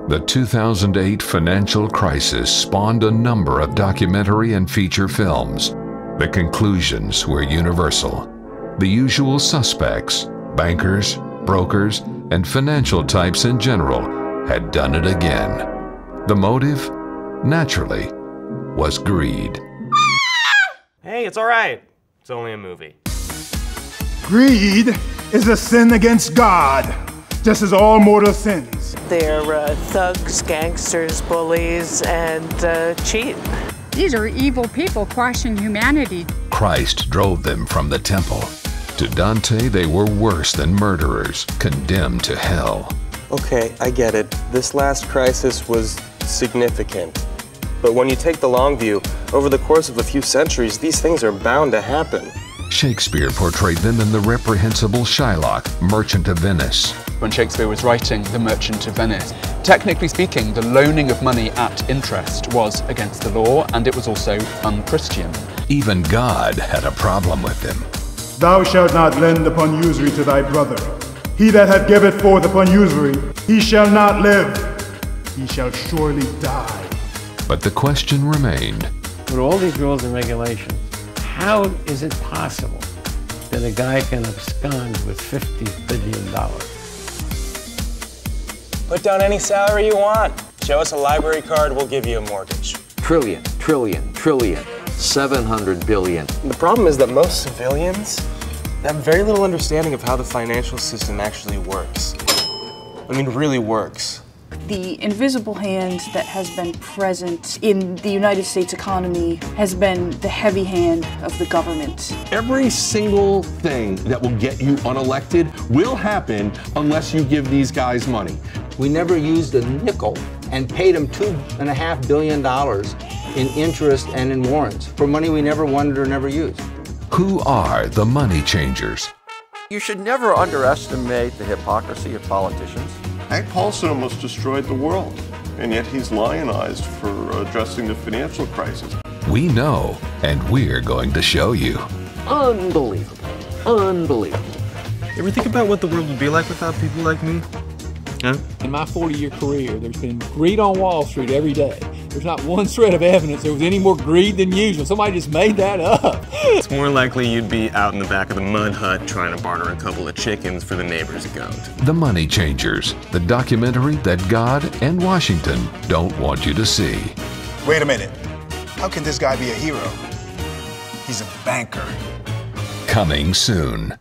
The 2008 financial crisis spawned a number of documentary and feature films. The conclusions were universal. The usual suspects, bankers, brokers, and financial types in general, had done it again. The motive, naturally, was greed. Hey, it's all right. It's only a movie. Greed is a sin against God, just as all mortal sins. They're thugs, gangsters, bullies, and cheat. These are evil people crushing humanity. Christ drove them from the temple. To Dante, they were worse than murderers, condemned to hell. Okay, I get it. This last crisis was significant. But when you take the long view, over the course of a few centuries, these things are bound to happen. Shakespeare portrayed them in the reprehensible Shylock, Merchant of Venice. When Shakespeare was writing The Merchant of Venice, technically speaking, the loaning of money at interest was against the law, and it was also un-Christian. Even God had a problem with them. Thou shalt not lend upon usury to thy brother. He that hath giveth forth upon usury, he shall not live. He shall surely die. But the question remained. With all these rules and regulations, how is it possible that a guy can abscond with $50 billion? Put down any salary you want. Show us a library card, we'll give you a mortgage. Trillion, 700 billion. The problem is that most civilians have very little understanding of how the financial system actually works. I mean, really works. The invisible hand that has been present in the United States economy has been the heavy hand of the government. Every single thing that will get you unelected will happen unless you give these guys money. We never used a nickel and paid them $2.5 billion in interest and in warrants for money we never wanted or never used. Who are the money changers? You should never underestimate the hypocrisy of politicians. Hank Paulson almost destroyed the world, and yet he's lionized for addressing the financial crisis. We know, and we're going to show you. Unbelievable. Unbelievable. You ever think about what the world would be like without people like me? Huh? In my 40-year career, there's been greed on Wall Street every day. There's not one shred of evidence there was any more greed than usual. Somebody just made that up. It's more likely you'd be out in the back of the mud hut trying to barter a couple of chickens for the neighbor's goat. The Money Changers, the documentary that God and Washington don't want you to see. Wait a minute. How can this guy be a hero? He's a banker. Coming soon.